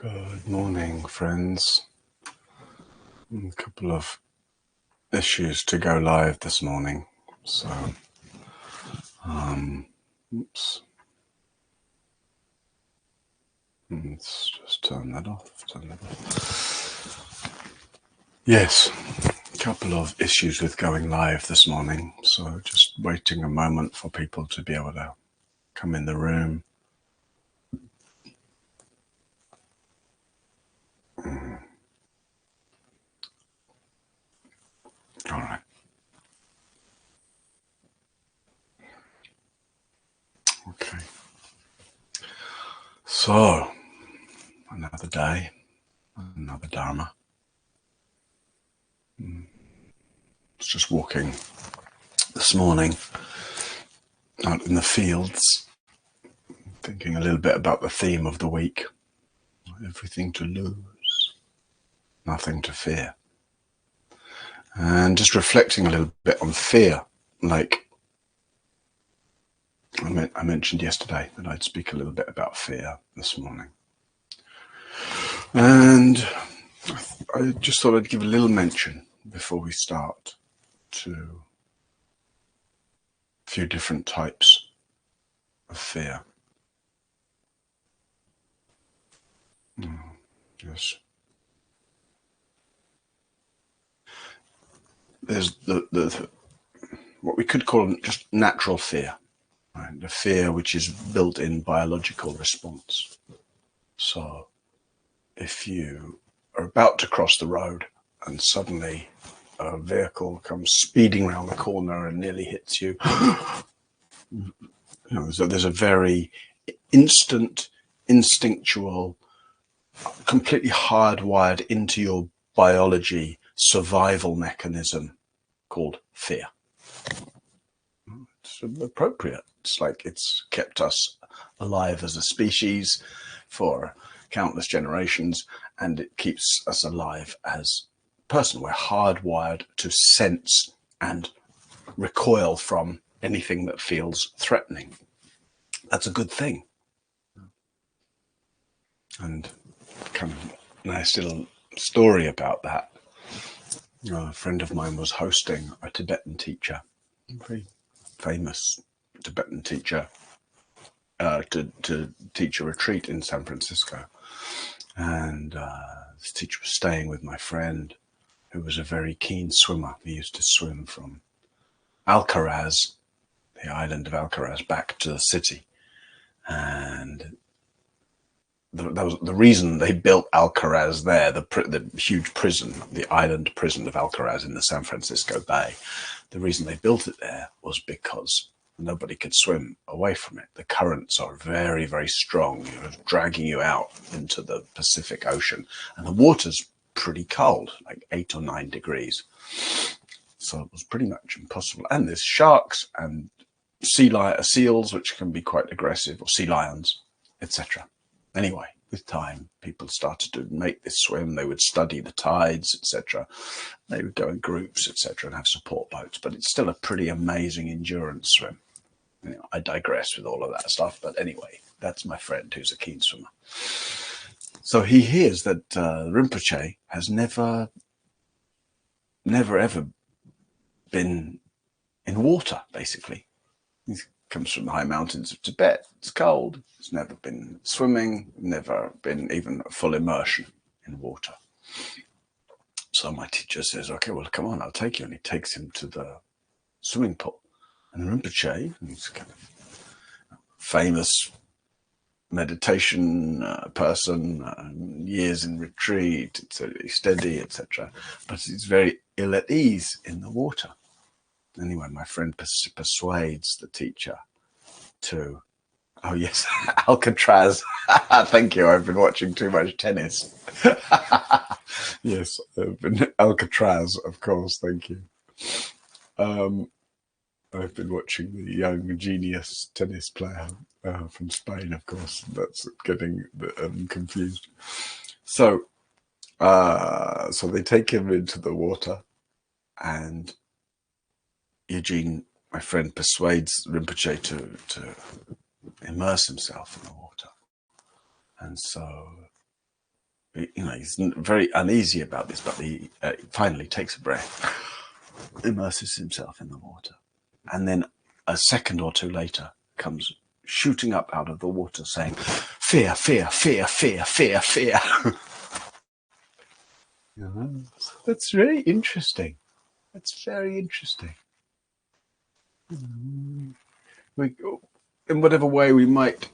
Good morning, friends. A couple of issues to go live this morning. So, oops. Let's just turn that off. Yes, a couple of issues with going live this morning. So just waiting a moment for people to be able to come in the room. All right. Okay. So, another day, another dharma. I was just walking this morning out in the fields, thinking a little bit about the theme of the week. Everything to lose, nothing to fear. And just reflecting a little bit on fear, like I mentioned yesterday that I'd speak a little bit about fear this morning. And I just thought I'd give a little mention before we start to a few different types of fear. Yes. There's the what we could call just natural fear, right? The fear which is built-in biological response. So if you are about to cross the road and suddenly a vehicle comes speeding around the corner and nearly hits you, so there's a very instant, instinctual, completely hardwired into your biology survival mechanism called fear. It's appropriate. It's like it's kept us alive as a species for countless generations, and it keeps us alive as a person. We're hardwired to sense and recoil from anything that feels threatening. That's a good thing. And kind of nice little story about that. A friend of mine was hosting a Tibetan teacher, a very famous Tibetan teacher, to teach a retreat in San Francisco. And this teacher was staying with my friend, who was a very keen swimmer. He used to swim from Alcaraz, the island of Alcaraz, back to the city. And that was the reason they built Alcaraz there, the huge prison, the island prison of Alcaraz in the San Francisco Bay. The reason they built it there was because nobody could swim away from it. The currents are very, very strong, dragging you out into the Pacific Ocean. And the water's pretty cold, like 8 or 9 degrees. So it was pretty much impossible. And there's sharks and seals, which can be quite aggressive, or sea lions, etc. Anyway, with time, people started to make this swim. They would study the tides, etc. They would go in groups, etc., and have support boats. But it's still a pretty amazing endurance swim. I digress with all of that stuff. But anyway, that's my friend who's a keen swimmer. So he hears that Rinpoche has never ever been in water, basically. He comes from the high mountains of Tibet. It's cold. He's never been swimming, never been even full immersion in water. So my teacher says, okay, well, come on, I'll take you. And he takes him to the swimming pool. And Rinpoche, who's kind of famous meditation person, years in retreat, it's very steady, etc. But he's very ill at ease in the water. Anyway, my friend persuades the teacher to, oh yes, Alcatraz. Thank you. I've been watching too much tennis. Yes, Alcatraz, of course. Thank you. I've been watching the young genius tennis player from Spain, of course. That's getting confused. So they take him into the water, and Eugene, my friend, persuades Rinpoche to immerse himself in the water. And so he's very uneasy about this, but he finally takes a breath, immerses himself in the water, and then a second or two later comes shooting up out of the water saying, "Fear, fear, fear, fear, fear, fear." That's really interesting. That's very interesting. In whatever way we might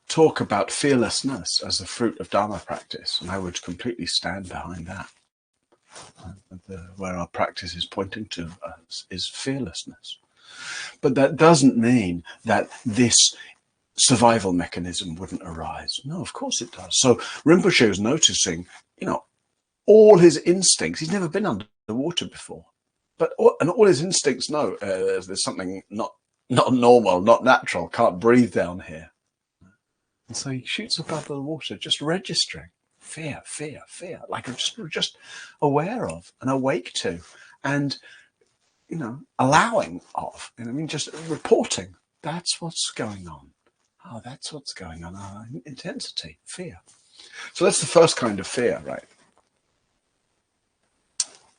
talk about fearlessness as the fruit of dharma practice, and I would completely stand behind that. Where our practice is pointing to us is fearlessness. But that doesn't mean that this survival mechanism wouldn't arise. No, of course it does. So Rinpoche was noticing, all his instincts. He's never been underwater before, but all his instincts know there's something not normal, not natural. Can't breathe down here, and so he shoots up out of the water, just registering fear, fear, fear, like just aware of and awake to, and allowing of. Just reporting. That's what's going on. Oh, that's what's going on. Intensity, fear. So that's the first kind of fear, right?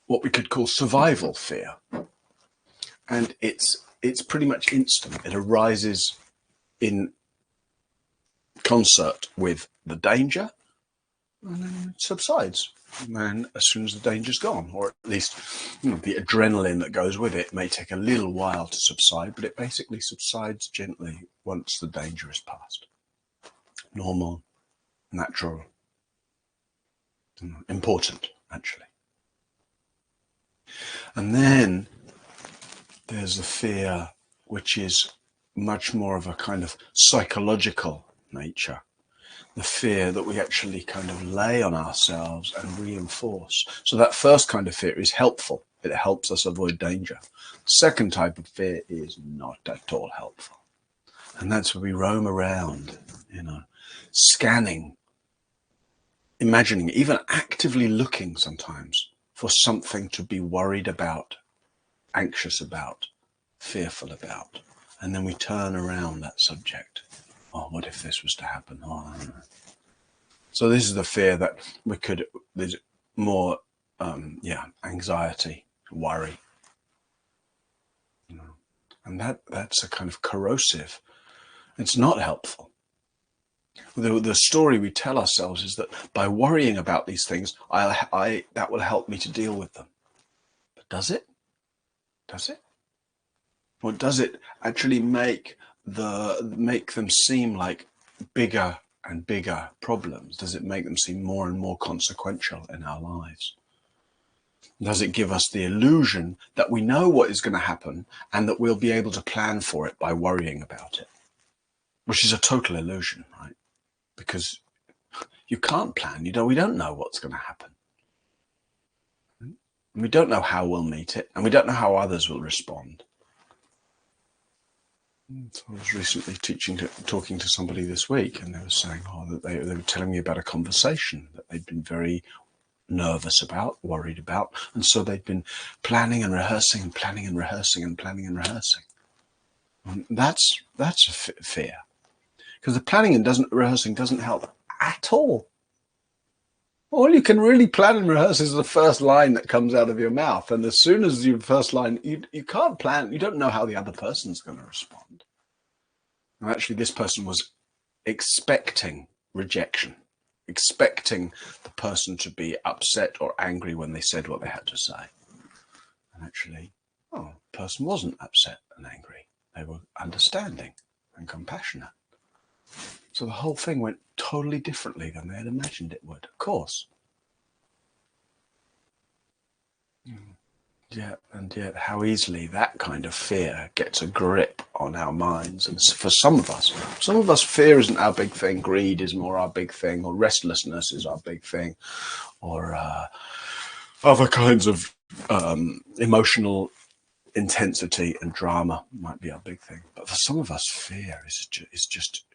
What we could call survival fear. And it's pretty much instant. It arises in concert with the danger, and then it subsides. And then as soon as the danger's gone, or at least the adrenaline that goes with it may take a little while to subside, but it basically subsides gently once the danger is past. Normal, natural, important, actually. And then there's the fear, which is much more of a kind of psychological nature. The fear that we actually kind of lay on ourselves and reinforce. So that first kind of fear is helpful. It helps us avoid danger. The second type of fear is not at all helpful. And that's where we roam around, scanning, imagining, even actively looking sometimes for something to be worried about, anxious about, fearful about. And then we turn around that subject. Oh, what if this was to happen? Oh, I don't know. So this is the fear that there's more, anxiety, worry. And that's a kind of corrosive. It's not helpful. The story we tell ourselves is that by worrying about these things, that will help me to deal with them. But does it? Does it? Or does it actually make them seem like bigger and bigger problems? Does it make them seem more and more consequential in our lives? Does it give us the illusion that we know what is going to happen and that we'll be able to plan for it by worrying about it? Which is a total illusion, right? Because you can't plan. We don't know what's going to happen. And we don't know how we'll meet it, and we don't know how others will respond. So I was recently talking to somebody this week, and they were saying, that they were telling me about a conversation that they'd been very nervous about, worried about, and so they'd been planning and rehearsing and planning and rehearsing and planning and rehearsing. And that's a fear, because the planning and rehearsing doesn't help at all. All you can really plan and rehearse is the first line that comes out of your mouth. And as soon as your first line, you can't plan. You don't know how the other person's going to respond. And actually, this person was expecting rejection, expecting the person to be upset or angry when they said what they had to say. And actually, the person wasn't upset and angry. They were understanding and compassionate. So the whole thing went totally differently than they had imagined it would, of course. And yet how easily that kind of fear gets a grip on our minds. And for some of us, fear isn't our big thing. Greed is more our big thing, or restlessness is our big thing, or other kinds of emotional intensity and drama might be our big thing. But for some of us, fear is just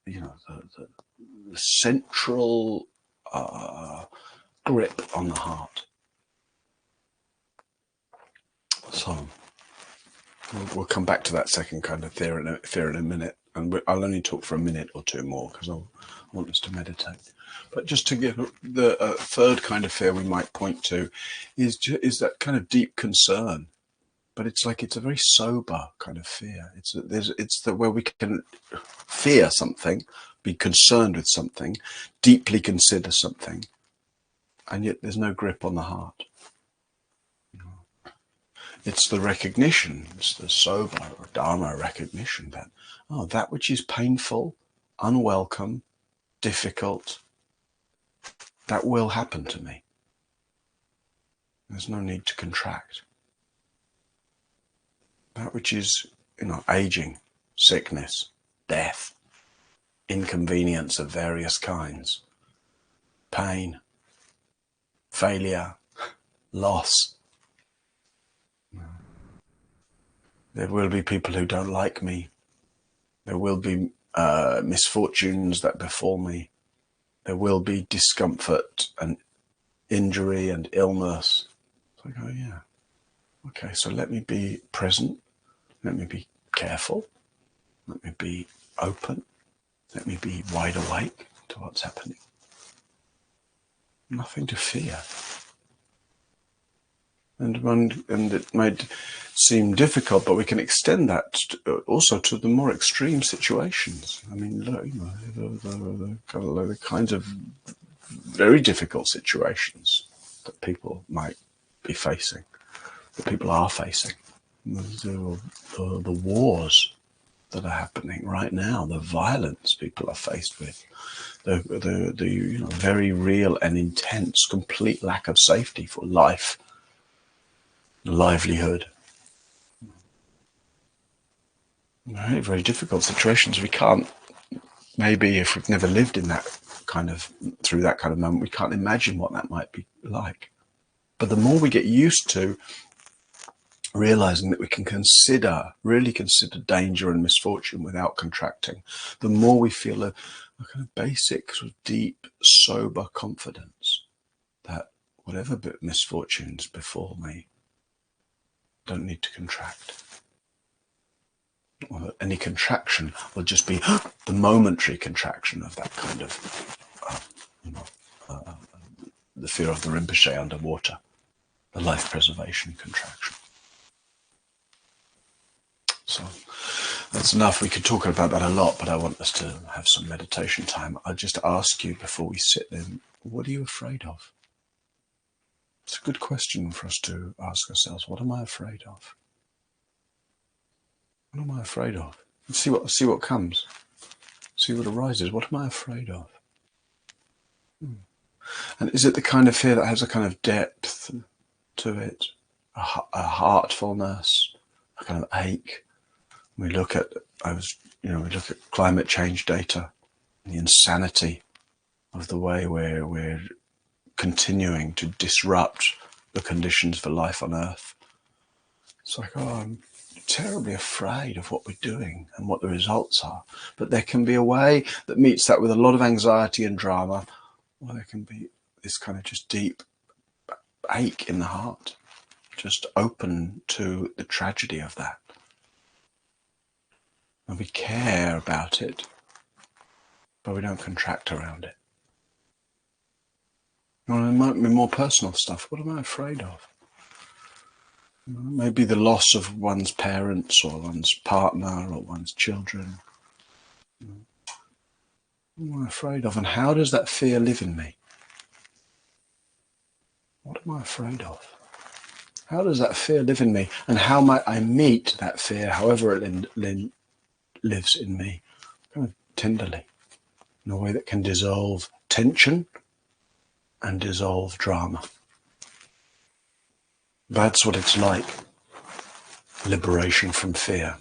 the central grip on the heart. So we'll come back to that second kind of fear in a minute. and I'll only talk for a minute or two more because I want us to meditate. But just to give the third kind of fear we might point to is that kind of deep concern. But it's a very sober kind of fear. It's where we can fear something, be concerned with something, deeply consider something, and yet there's no grip on the heart. It's the recognition, it's the sober or dharma recognition that, that which is painful, unwelcome, difficult, that will happen to me. There's no need to contract. That which is, aging, sickness, death, inconvenience of various kinds, pain, failure, loss. There will be people who don't like me. There will be misfortunes that befall me. There will be discomfort and injury and illness. It's like, oh yeah. Okay, so let me be present. Let me be careful. Let me be open. Let me be wide awake to what's happening. Nothing to fear. And it might seem difficult, but we can extend that also to the more extreme situations. I mean, look, the kinds of very difficult situations that people might be facing, that people are facing. The wars that are happening right now, the violence people are faced with, the very real and intense, complete lack of safety for life, livelihood. Very, very difficult situations. We can't, maybe if we've never lived in that kind of, through that kind of moment, we can't imagine what that might be like. But the more we get used to realizing that we can really consider danger and misfortune without contracting, the more we feel a kind of basic, sort of deep, sober confidence that whatever misfortunes befall me, don't need to contract. Or any contraction will just be the momentary contraction of that kind of, the fear of the Rinpoche underwater, the life preservation contraction. So that's enough. We could talk about that a lot, but I want us to have some meditation time. I'll just ask you before we sit there, what are you afraid of? It's a good question for us to ask ourselves. What am I afraid of? What am I afraid of? And see what comes. See what arises. What am I afraid of? And is it the kind of fear that has a kind of depth to it, a heartfulness, a kind of ache? We look at climate change data, the insanity of the way we're continuing to disrupt the conditions for life on Earth. It's like, I'm terribly afraid of what we're doing and what the results are. But there can be a way that meets that with a lot of anxiety and drama, or there can be this kind of just deep ache in the heart, just open to the tragedy of that. And we care about it, but we don't contract around it. Well, it might be more personal stuff. What am I afraid of? Maybe the loss of one's parents or one's partner or one's children. What am I afraid of? And how does that fear live in me? What am I afraid of? How does that fear live in me? And how might I meet that fear, however it lives in me, kind of tenderly, in a way that can dissolve tension and dissolve drama. That's what it's like, liberation from fear.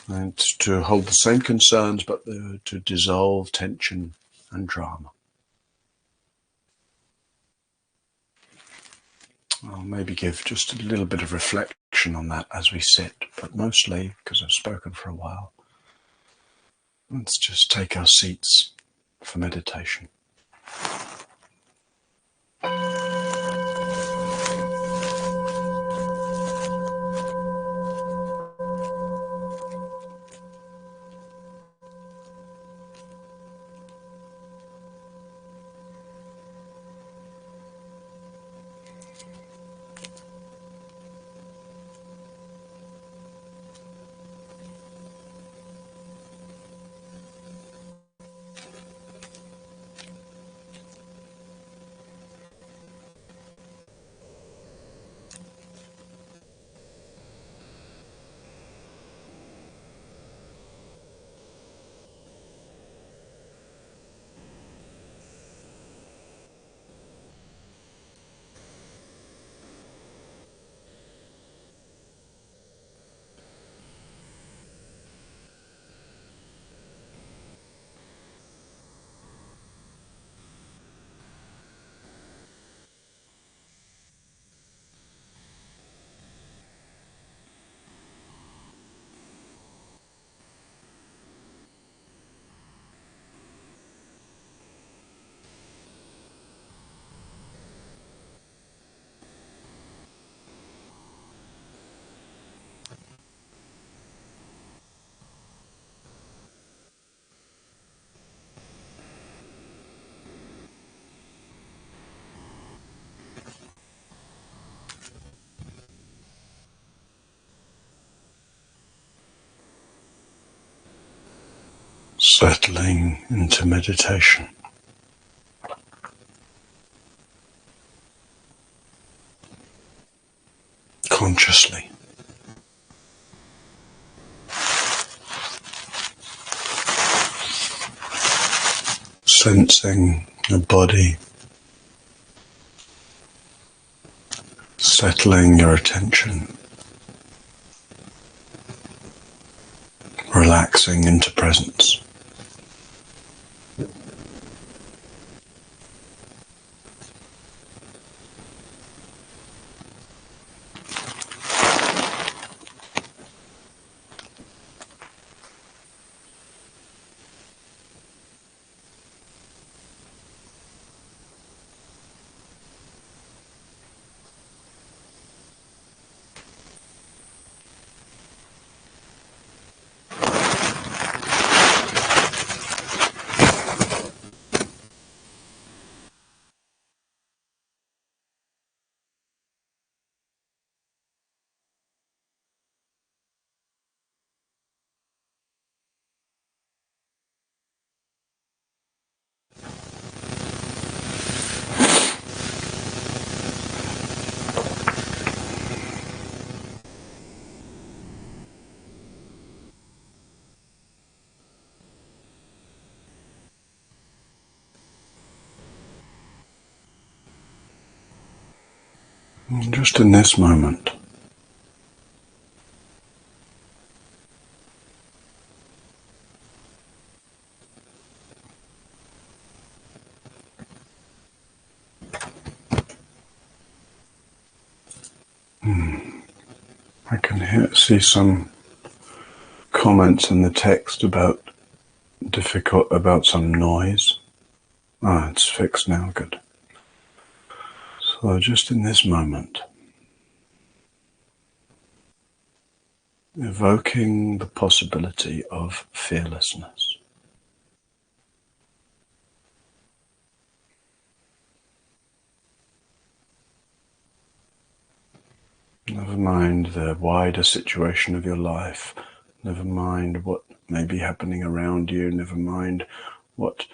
And to hold the same concerns, but to dissolve tension and drama. I'll maybe give just a little bit of reflection on that as we sit, but mostly, because I've spoken for a while, let's just take our seats for meditation. Settling into meditation. Consciously. Sensing the body. Settling your attention. Relaxing into presence. And just in this moment, I can see some comments in the text about some noise. It's fixed now, good. So just in this moment, evoking the possibility of fearlessness. Never mind the wider situation of your life, never mind what may be happening around you, never mind what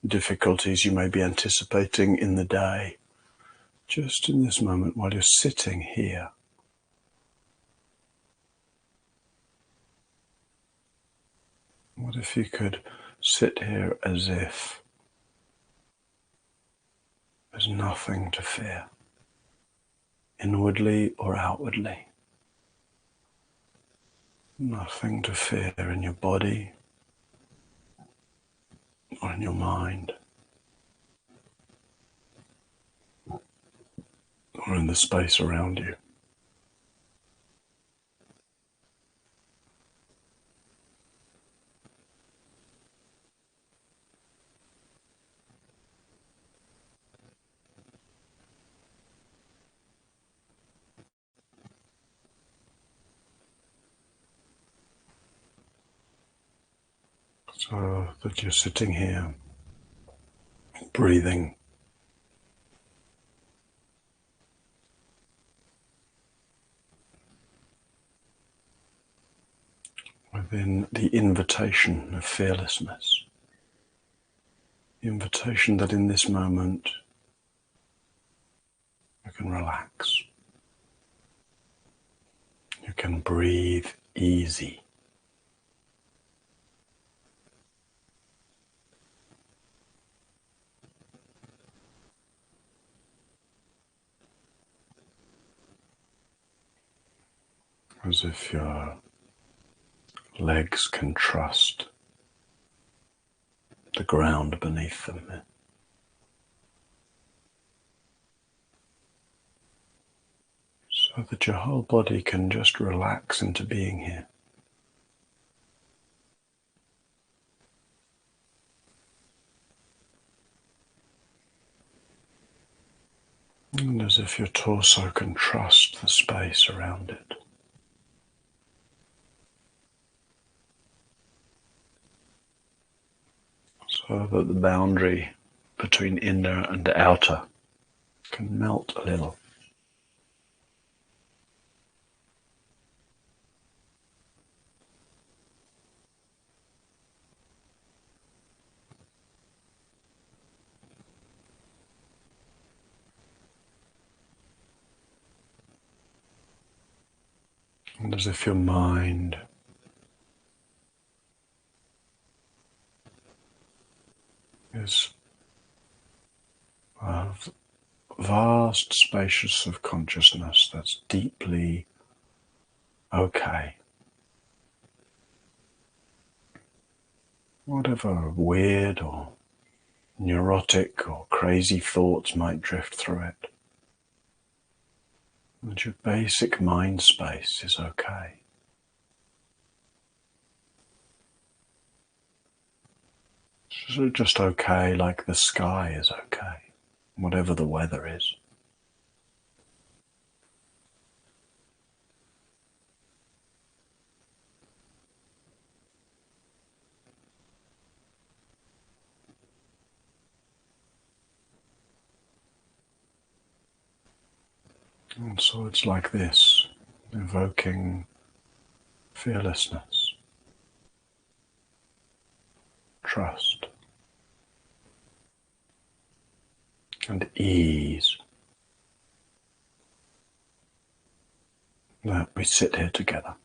difficulties you may be anticipating in the day. Just in this moment, while you're sitting here, what if you could sit here as if there's nothing to fear, inwardly or outwardly? Nothing to fear in your body or in your mind or in the space around you. So that you're sitting here, breathing, within the invitation of fearlessness. The invitation that in this moment you can relax. You can breathe easy. As if your legs can trust the ground beneath them. So that your whole body can just relax into being here. And as if your torso can trust the space around it. So that the boundary between inner and outer can melt a little. And as if your mind is a vast spacious of consciousness that's deeply okay. Whatever weird or neurotic or crazy thoughts might drift through it, and your basic mind space is okay. So just okay, like the sky is okay, whatever the weather is. And so it's like this, evoking fearlessness, trust, and ease that we sit here together.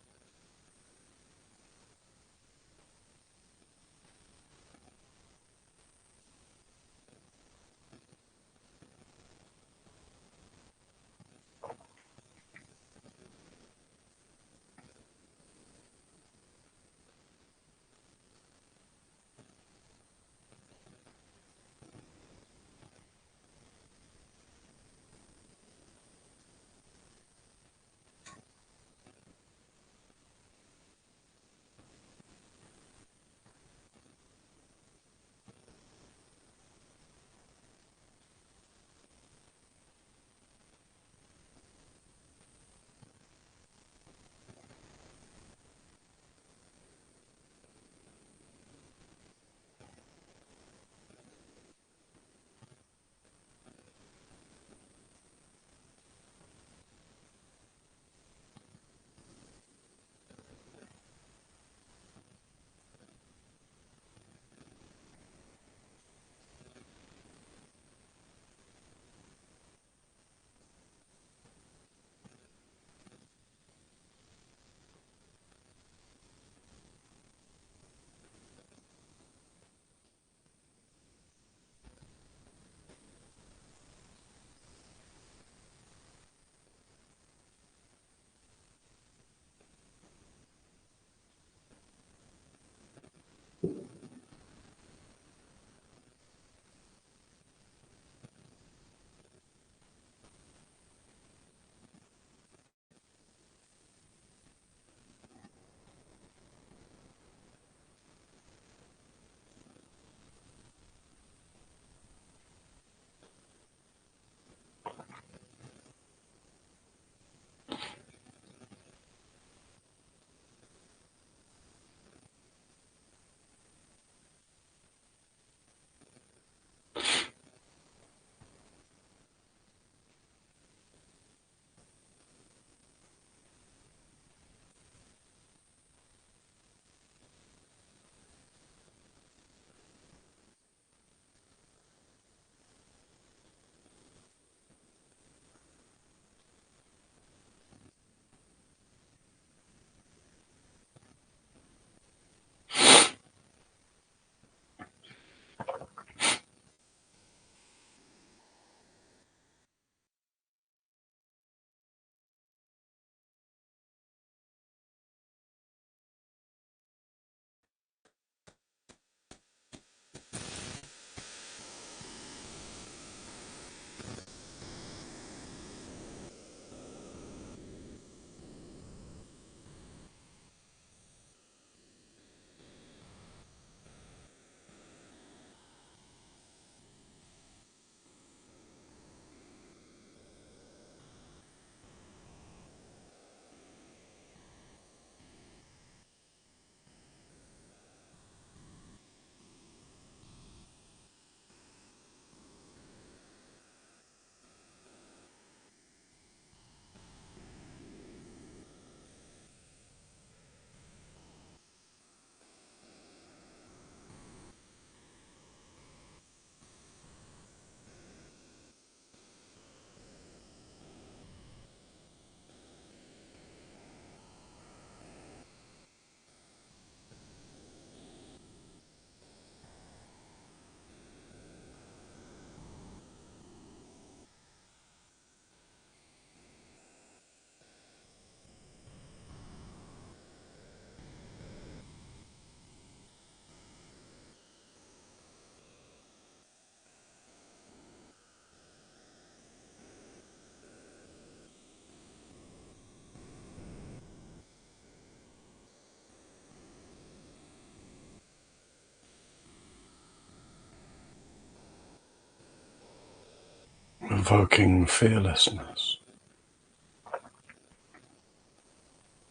Evoking fearlessness,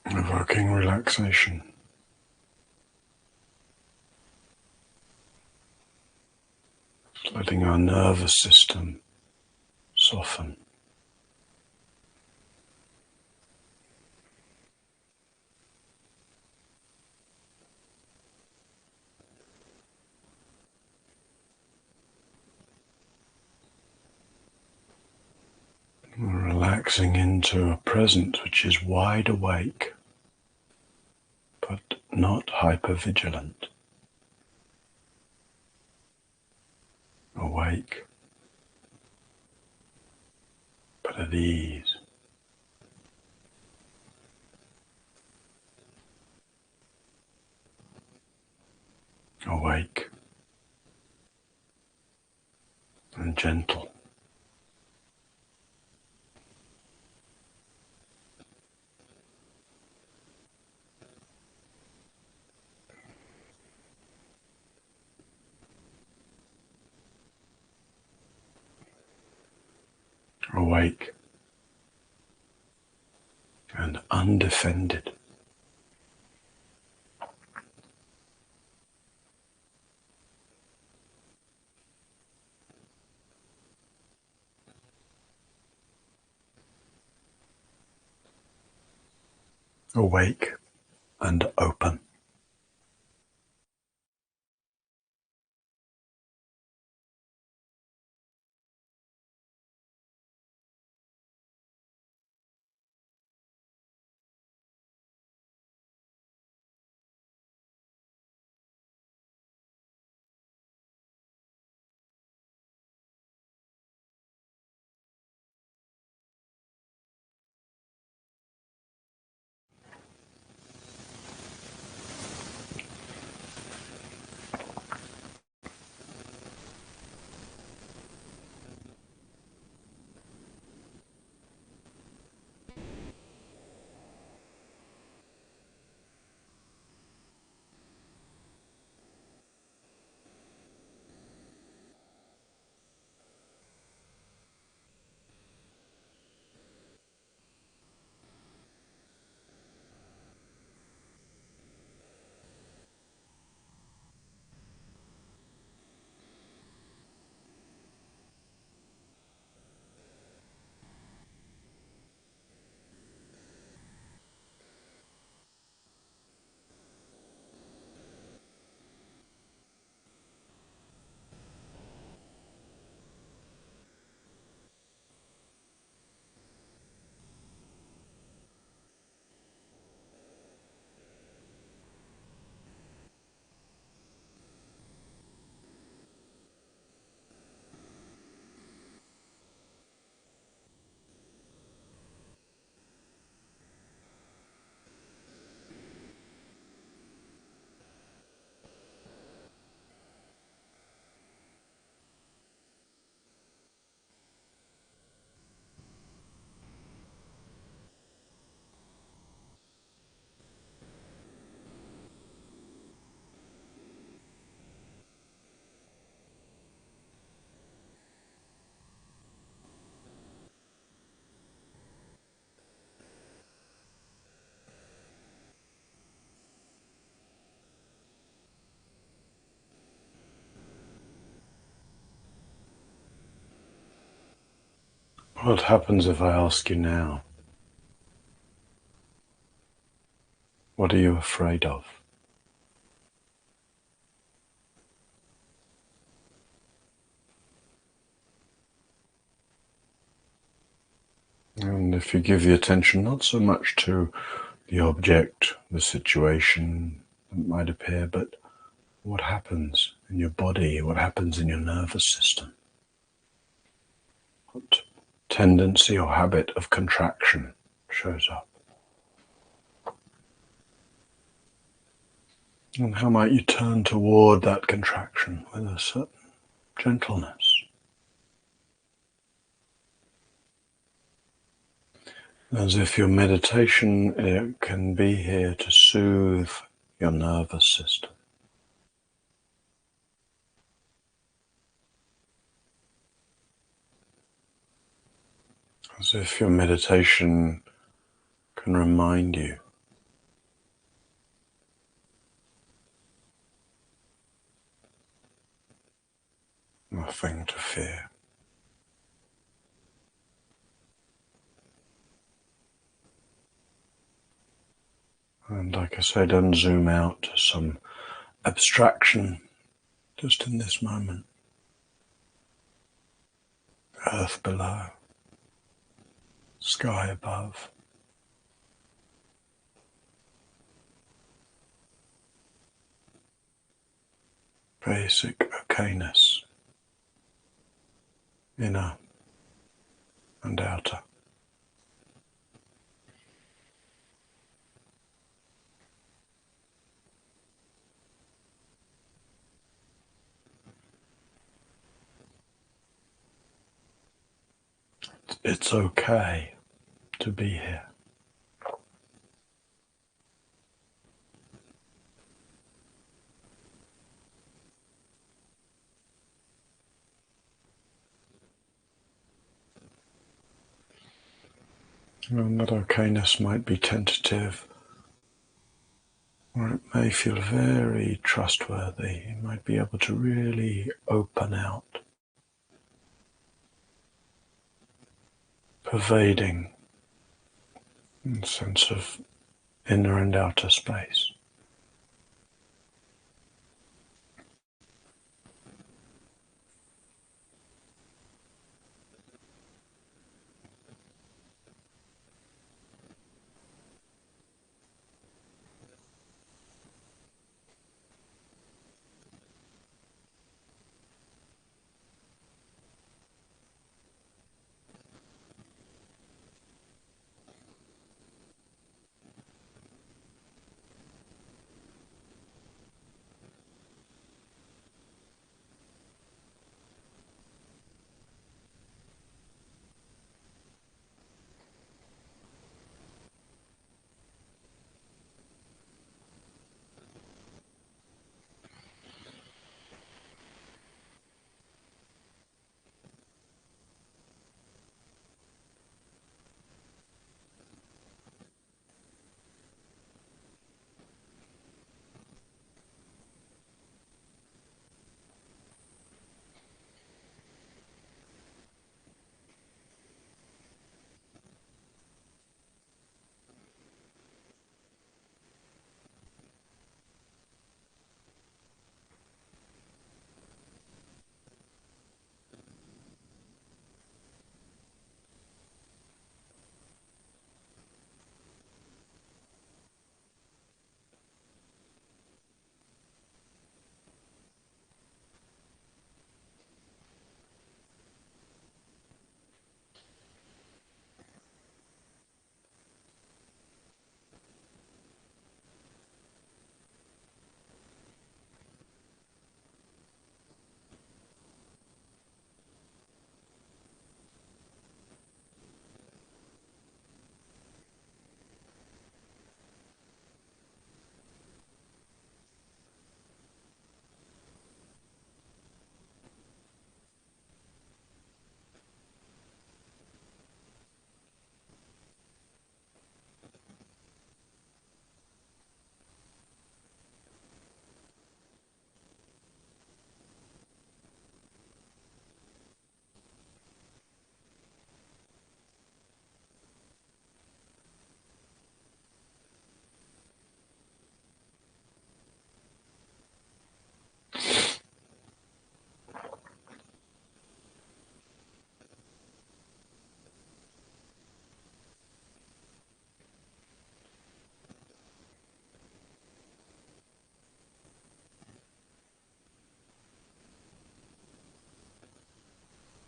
evoking relaxation, letting our nervous system soften. Relaxing into a presence which is wide awake, but not hypervigilant. Awake, but at ease. Awake and gentle. Awake and undefended. Awake and open. What happens if I ask you now? What are you afraid of? And if you give the attention not so much to the object, the situation that might appear, but what happens in your body, what happens in your nervous system? What tendency or habit of contraction shows up? And how might you turn toward that contraction with a certain gentleness? As if your meditation can be here to soothe your nervous system. As if your meditation can remind you nothing to fear. And like I say, don't zoom out to some abstraction, just in this moment. Earth below, sky above. Basic okayness, inner and outer. It's okay to be here. And that okayness might be tentative, or it may feel very trustworthy. You might be able to really open out, pervading a sense of inner and outer space.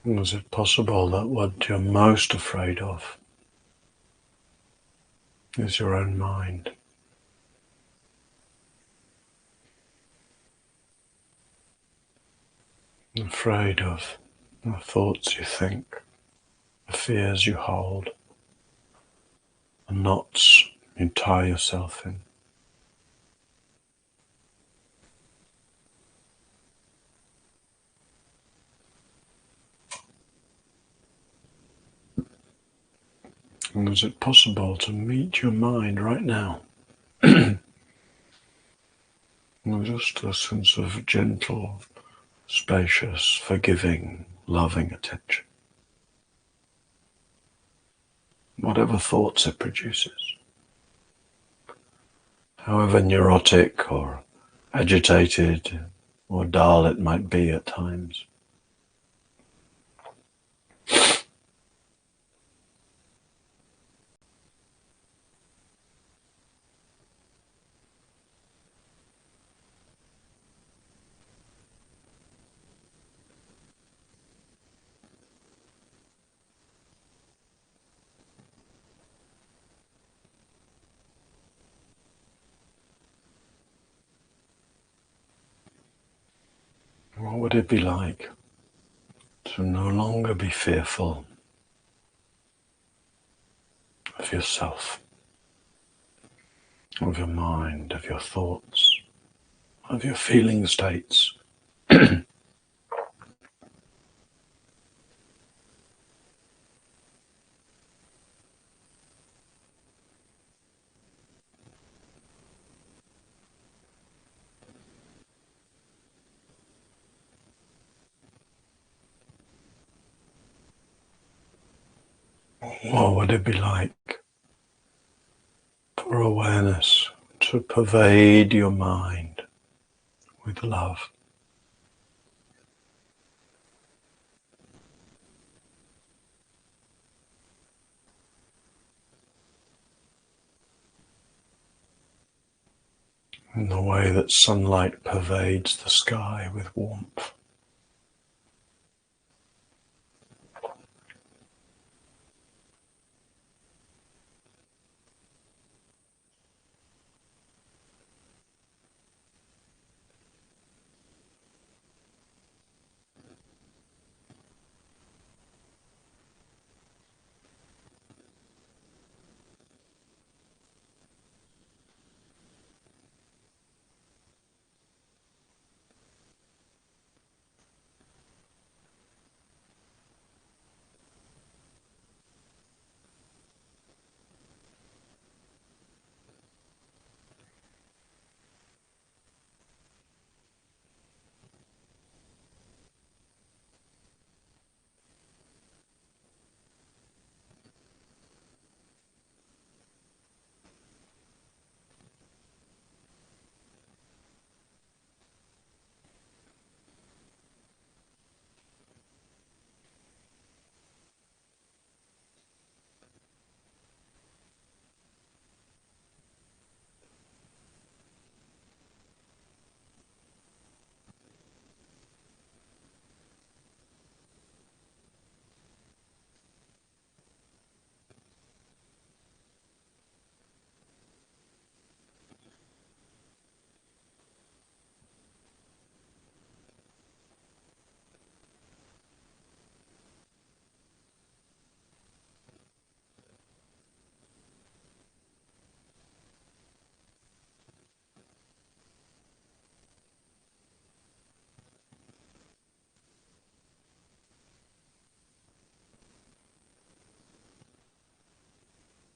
Is it possible that what you're most afraid of is your own mind? Afraid of the thoughts you think, the fears you hold, the knots you tie yourself in. Is it possible to meet your mind right now? Just a sense of gentle, spacious, forgiving, loving attention. Whatever thoughts it produces. However neurotic or agitated or dull it might be at times. What would it be like to no longer be fearful of yourself, of your mind, of your thoughts, of your feeling states? What would it be like for awareness to pervade your mind with love? In the way that sunlight pervades the sky with warmth.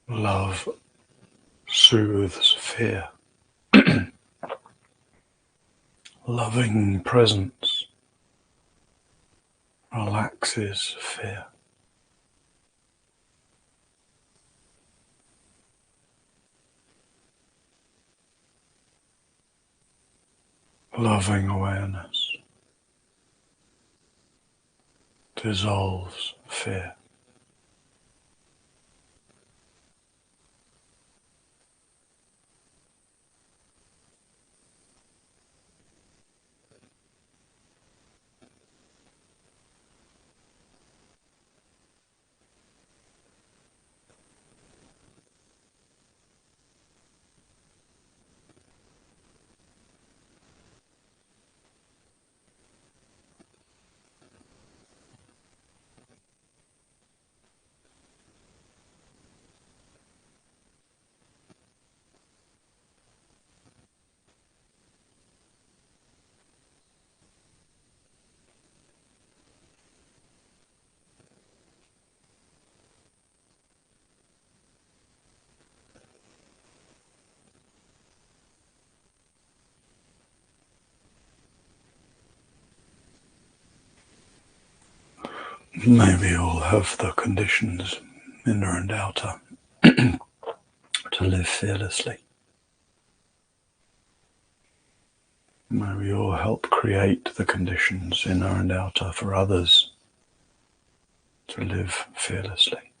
Love soothes fear. Loving presence relaxes fear. Loving awareness dissolves fear. May we all have the conditions, inner and outer, to live fearlessly. May we all help create the conditions, inner and outer, for others to live fearlessly.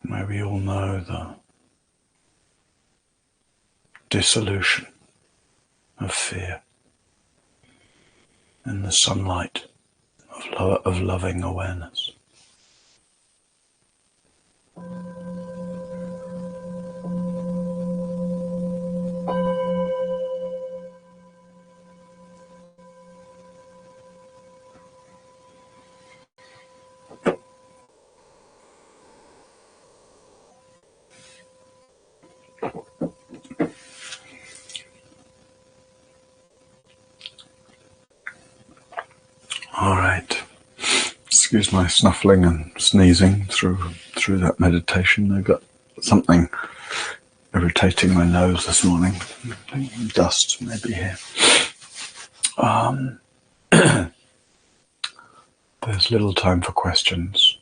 May we all know the dissolution of fear in the sunlight of loving awareness. All right. Excuse my snuffling and sneezing through that meditation. I got something irritating my nose this morning. Dust maybe here. There's little time for questions.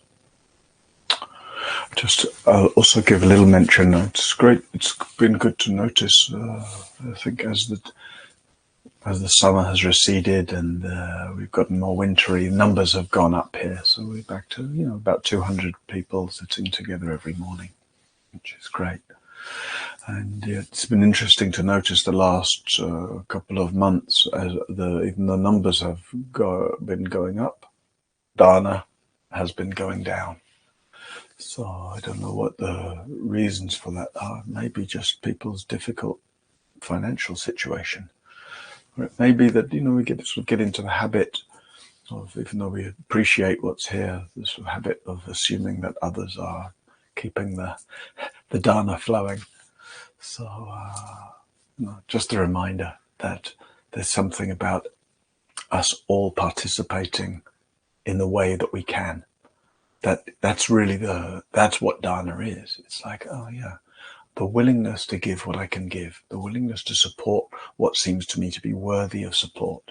Just also give a little mention. It's great. It's been good to notice. I think as the summer has receded and we've gotten more wintry, numbers have gone up here. So we're back to about 200 people sitting together every morning, which is great. And it's been interesting to notice the last couple of months as even the numbers have been going up. Dharna has been going down. So I don't know what the reasons for that are. Maybe just people's difficult financial situation. Or it may be that we get into the habit of, even though we appreciate what's here, this habit of assuming that others are keeping the dharma flowing. So just a reminder that there's something about us all participating in the way that we can. That's really that's what dharma is. It's like, the willingness to give what I can give, the willingness to support what seems to me to be worthy of support.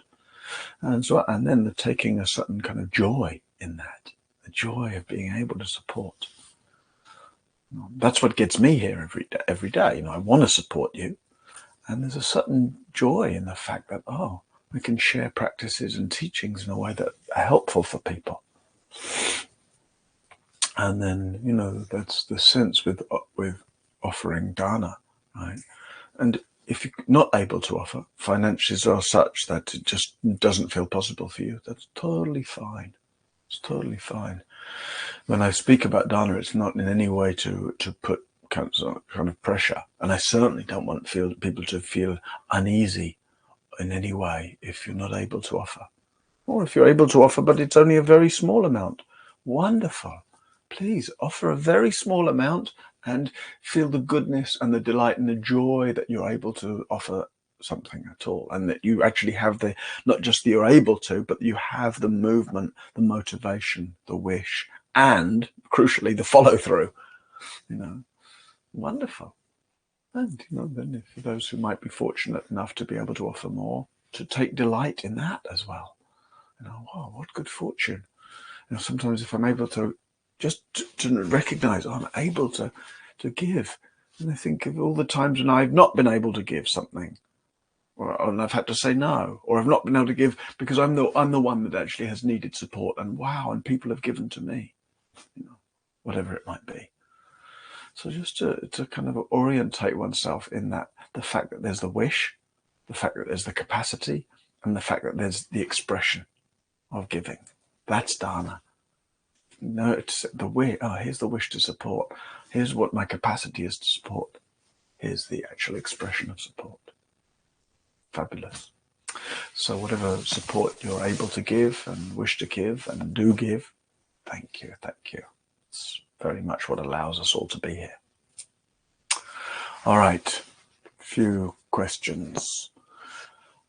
And then the taking a certain kind of joy in that, the joy of being able to support. That's what gets me here every day. I want to support you. And there's a certain joy in the fact that, we can share practices and teachings in a way that are helpful for people. And then, that's the sense with offering dana, right? And if you're not able to offer, finances are such that it just doesn't feel possible for you, that's totally fine. It's totally fine. When I speak about dana, it's not in any way to put kind of pressure. And I certainly don't want people to feel uneasy in any way if you're not able to offer. Or if you're able to offer, but it's only a very small amount. Wonderful. Please offer a very small amount and feel the goodness and the delight and the joy that you're able to offer something at all, and that you actually have not just that you're able to, but you have the movement, the motivation, the wish, and crucially the follow through. Wonderful. And then for those who might be fortunate enough to be able to offer more, to take delight in that as well. Wow, what good fortune. Sometimes if I'm able to just to recognize I'm able to give, and I think of all the times when I've not been able to give something, and I've had to say no, or I've not been able to give because I'm the one that actually has needed support, and people have given to me, whatever it might be. So just to kind of orientate oneself in that, the fact that there's the wish, the fact that there's the capacity, and the fact that there's the expression of giving. That's dharma. No, it's the wish. Here's the wish to support. Here's what my capacity is to support. Here's the actual expression of support. Fabulous. So whatever support you're able to give and wish to give and do give, thank you. It's very much what allows us all to be here. All right, few questions.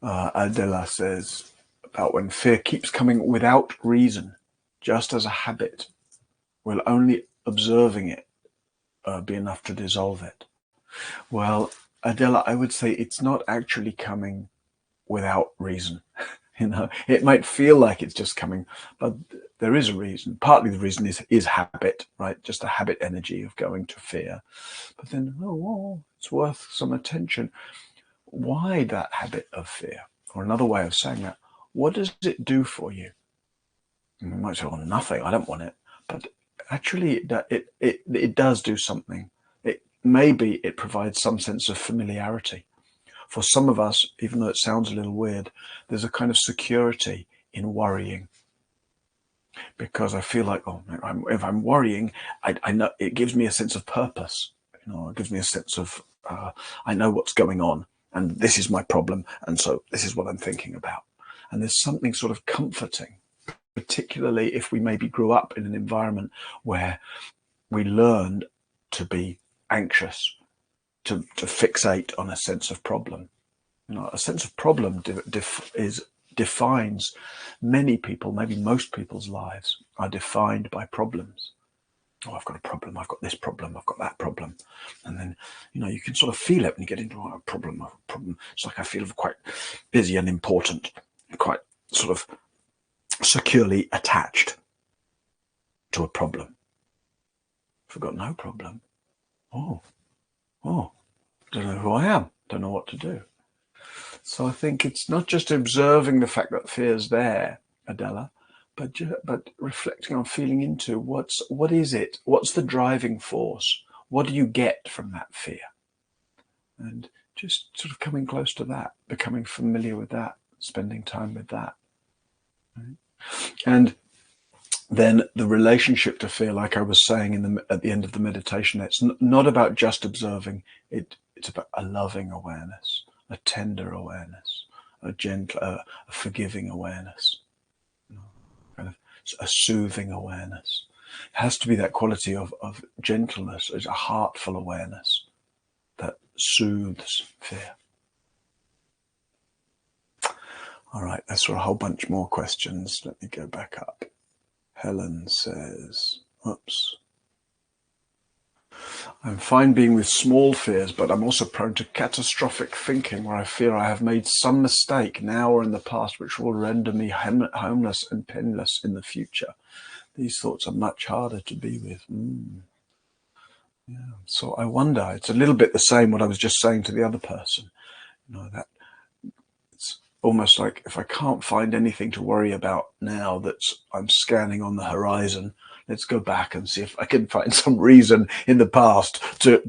Adela says about when fear keeps coming without reason, just as a habit, will only observing it be enough to dissolve it? Well, Adela, I would say it's not actually coming without reason. It might feel like it's just coming, but there is a reason. Partly the reason is habit, right? Just a habit energy of going to fear. But then, it's worth some attention. Why that habit of fear? Or another way of saying that, what does it do for you? And you might say, well, nothing, I don't want it. But actually, it does do something. Maybe it provides some sense of familiarity. For some of us, even though it sounds a little weird, there's a kind of security in worrying. Because I feel like, if I'm worrying, I know it gives me a sense of purpose. It gives me a sense of, I know what's going on, and this is my problem, and so this is what I'm thinking about. And there's something sort of comforting, particularly if we maybe grew up in an environment where we learned to be anxious, to fixate on a sense of problem. A sense of problem defines many people, maybe most people's lives are defined by problems. Oh, I've got a problem, I've got this problem, I've got that problem. And then, you can sort of feel it when you get into a problem. It's like I feel quite busy and important, quite sort of securely attached to a problem. If I've got no problem, don't know who I am, don't know what to do. So I think it's not just observing the fact that fear's there, Adela, but reflecting on, feeling into what is it? What's the driving force? What do you get from that fear? And just sort of coming close to that, becoming familiar with that, spending time with that. Right? And then the relationship to fear, like I was saying at the end of the meditation, it's not about just observing. It's about a loving awareness, a tender awareness, a gentle, a forgiving awareness, kind of a soothing awareness. It has to be that quality of gentleness, is a heartful awareness that soothes fear. All right, that's for a whole bunch more questions. Let me go back up. Helen says, oops. I'm fine being with small fears, but I'm also prone to catastrophic thinking where I fear I have made some mistake now or in the past which will render me homeless and penniless in the future. These thoughts are much harder to be with. Yeah. So I wonder, it's a little bit the same what I was just saying to the other person. That it's almost like if I can't find anything to worry about now that I'm scanning on the horizon, let's go back and see if I can find some reason in the past to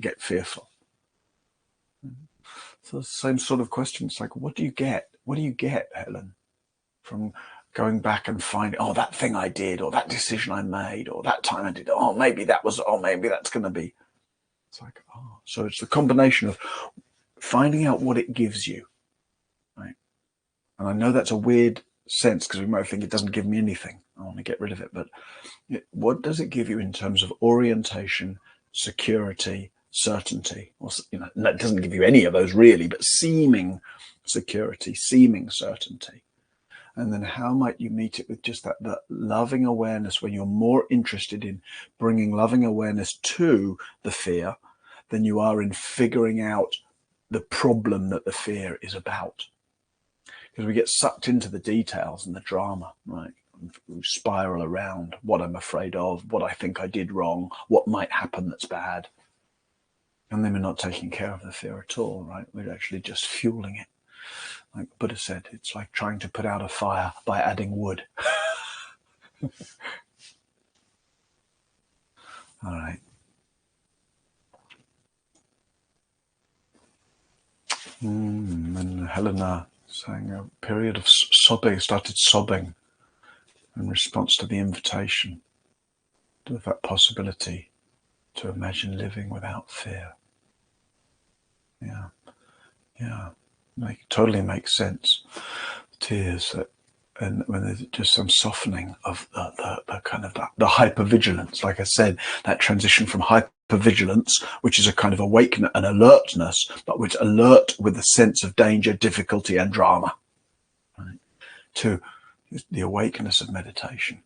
get fearful. So the same sort of question. It's like, what do you get? What do you get, Helen, from going back and finding, that thing I did, or that decision I made, or that time I did, maybe that's going to be. It's like, so it's the combination of finding out what it gives you, right? And I know that's a weird sense because we might think it doesn't give me anything. I want to get rid of it. But what does it give you in terms of orientation, security, certainty? Or, it doesn't give you any of those really, but seeming security, seeming certainty. And then how might you meet it with just that loving awareness, when you're more interested in bringing loving awareness to the fear than you are in figuring out the problem that the fear is about. Because we get sucked into the details and the drama, right? We spiral around what I'm afraid of, what I think I did wrong, what might happen that's bad. And then we're not taking care of the fear at all, right? We're actually just fueling it. Like Buddha said, it's like trying to put out a fire by adding wood. All right. And Helena saying a period of sobbing, started sobbing in response to the invitation, to that possibility to imagine living without fear. Yeah. Totally makes sense. Tears, and when there's just some softening of the kind of the hypervigilance, like I said, that transition from hypervigilance, which is a kind of awakening and alertness, but which alert with a sense of danger, difficulty, and drama, right? To the awakeness of meditation,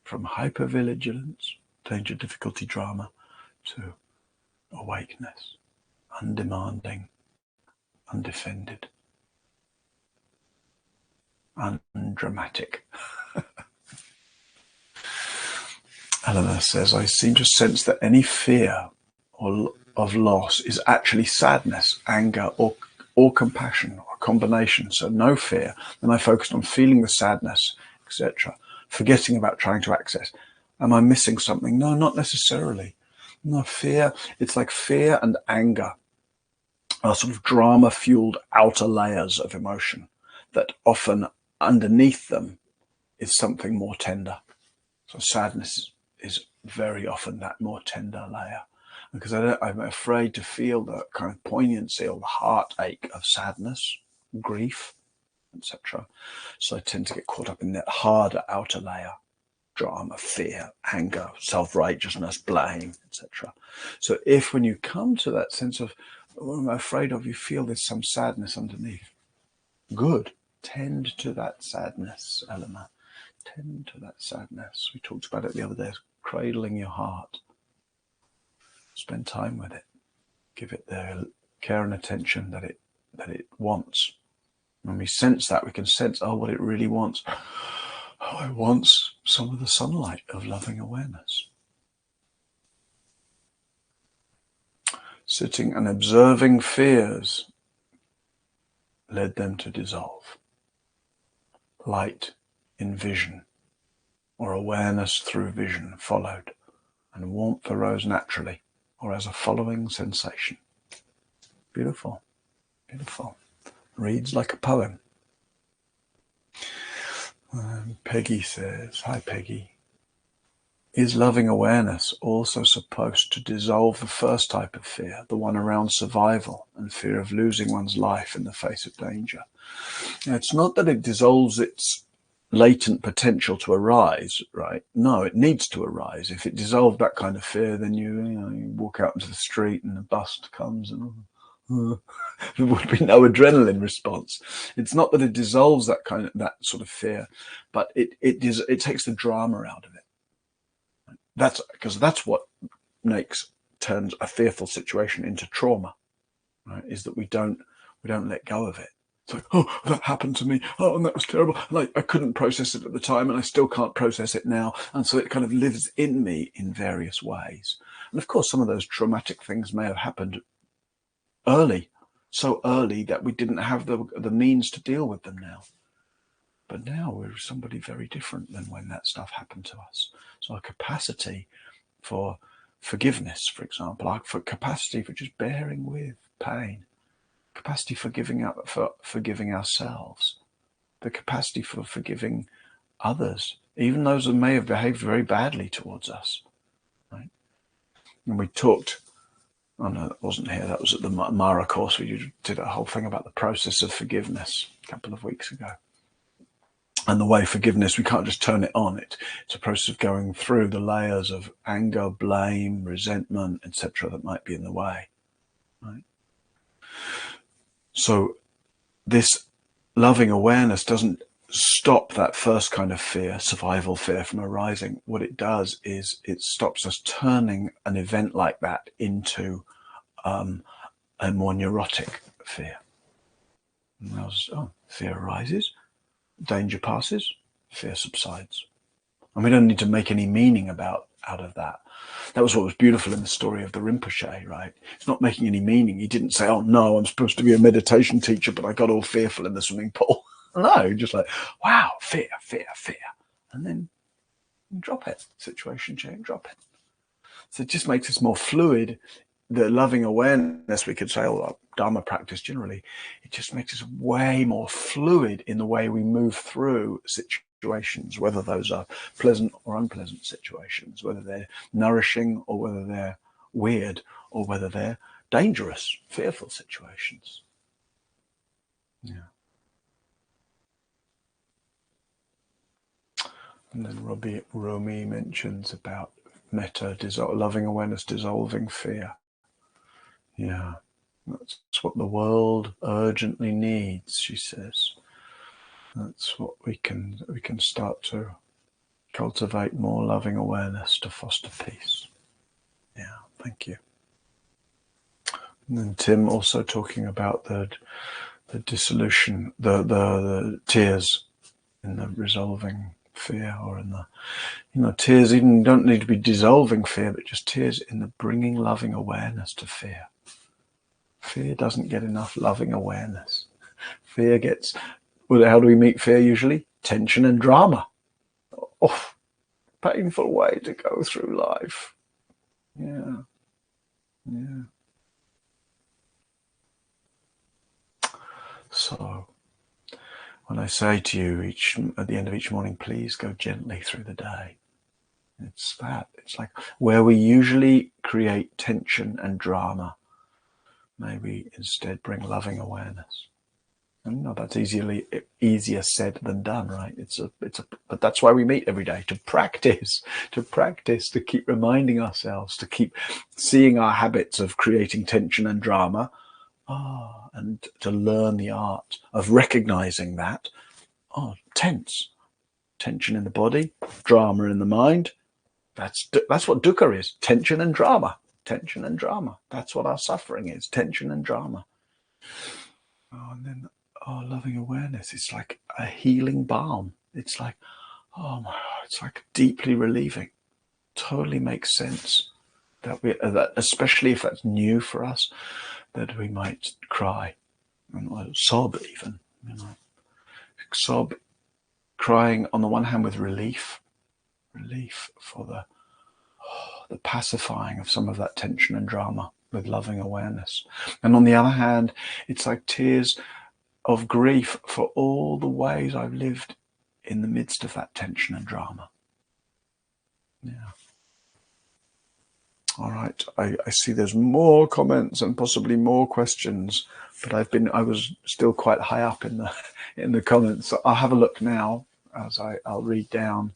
from hypervigilance, danger, difficulty, drama, to awakeness, undemanding, undefended, undramatic. Eleanor says, I seem to sense that any fear or of loss is actually sadness, anger, or compassion, or a combination. So no fear. Then I focused on feeling the sadness, etc., forgetting about trying to access. Am I missing something? No, not necessarily. No, fear. It's like fear and anger are sort of drama-fueled outer layers of emotion that often underneath them is something more tender. So sadness is very often that more tender layer, because I'm afraid to feel the kind of poignancy or the heartache of sadness, grief, etc. So I tend to get caught up in that harder outer layer: drama, fear, anger, self-righteousness, blame, etc. So if when you come to that sense of what am I afraid of, you feel there's some sadness underneath, good. Tend to that sadness, Eleanor. Tend to that sadness. We talked about it the other day, cradling your heart. Spend time with it. Give it the care and attention that it wants. When we sense that, we can sense, what it really wants. It wants some of the sunlight of loving awareness. Sitting and observing fears led them to dissolve. Light in vision, or awareness through vision, followed, and warmth arose naturally, or as a following sensation. Beautiful, beautiful. Reads like a poem. Peggy says, hi Peggy. Is loving awareness also supposed to dissolve the first type of fear, the one around survival and fear of losing one's life in the face of danger? Now, it's not that it dissolves its latent potential to arise, right? No, it needs to arise. If it dissolved that kind of fear, then you walk out into the street and a bus comes and there would be no adrenaline response. It's not that it dissolves that sort of fear, but it takes the drama out of it. That's because that's what turns a fearful situation into trauma, right? Is that we don't let go of it. It's like, oh, that happened to me. Oh, and that was terrible. And I couldn't process it at the time, and I still can't process it now. And so it kind of lives in me in various ways. And of course, some of those traumatic things may have happened early, so early that we didn't have the means to deal with them now. But now we're somebody very different than when that stuff happened to us. So our capacity for forgiveness, for example, our capacity for just bearing with pain, capacity for forgiving ourselves, the capacity for forgiving others, even those who may have behaved very badly towards us. Right? And we talked, oh no, that wasn't here, that was at the Mara course. We did a whole thing about the process of forgiveness a couple of weeks ago. And the way forgiveness, we can't just turn it on. It's a process of going through the layers of anger, blame, resentment, etc. that might be in the way. Right? So this loving awareness doesn't stop that first kind of fear, survival fear, from arising. What it does is it stops us turning an event like that into a more neurotic fear. And fear arises, danger passes, fear subsides. And we don't need to make any meaning out of that. That was what was beautiful in the story of the Rinpoche, right? It's not making any meaning. He didn't say, oh no, I'm supposed to be a meditation teacher, but I got all fearful in the swimming pool. No, just like, wow, fear, fear, fear. And then drop it. Situation change, drop it. So it just makes us more fluid. The loving awareness, we could say, or dharma practice generally, it just makes us way more fluid in the way we move through situations, whether those are pleasant or unpleasant situations, whether they're nourishing or whether they're weird or whether they're dangerous, fearful situations. Yeah. And then Romi mentions about metta, loving awareness dissolving fear. Yeah, that's what the world urgently needs, she says. That's what we can start to cultivate more loving awareness to foster peace. Yeah, thank you. And Tim also talking about the dissolution, the tears in the resolving fear, or in the, tears even don't need to be dissolving fear, but just tears in the bringing loving awareness to fear. Fear doesn't get enough loving awareness. Fear gets, well, how do we meet fear usually? Tension and drama. Oh, painful way to go through life. Yeah. So when I say to you at the end of each morning, please go gently through the day. It's that. It's like where we usually create tension and drama, may we instead bring loving awareness. And that's easier said than done, right? But that's why we meet every day, to practice, to keep reminding ourselves, to keep seeing our habits of creating tension and drama, and to learn the art of recognizing that. Tension in the body, drama in the mind. That's what dukkha is, tension and drama. Tension and drama. That's what our suffering is, tension and drama. And then loving awareness. It's like a healing balm. It's like, oh my God, it's like deeply relieving. Totally makes sense that especially if that's new for us, that we might cry and sob even. Sob, crying on the one hand with relief for the pacifying of some of that tension and drama with loving awareness. And on the other hand, it's like tears of grief for all the ways I've lived in the midst of that tension and drama. Yeah. All right. I see there's more comments and possibly more questions, but I was still quite high up in the comments. So I'll have a look now as I'll read down.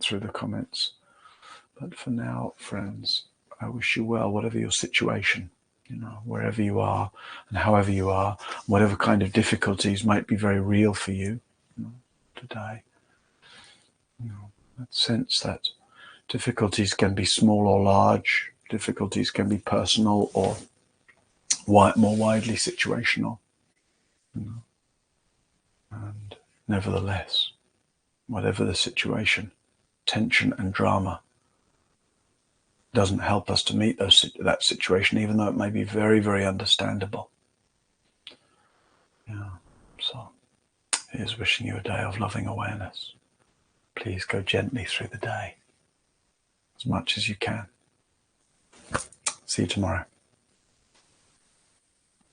Through the comments. But for now, friends, I wish you well, whatever your situation, wherever you are and however you are, whatever kind of difficulties might be very real for you, today. That sense that difficulties can be small or large, difficulties can be personal or more widely situational. And nevertheless, whatever the situation, tension and drama doesn't help us to meet that situation, even though it may be very, very understandable. So here's wishing you a day of loving awareness. Please go gently through the day as much as you can. See you tomorrow.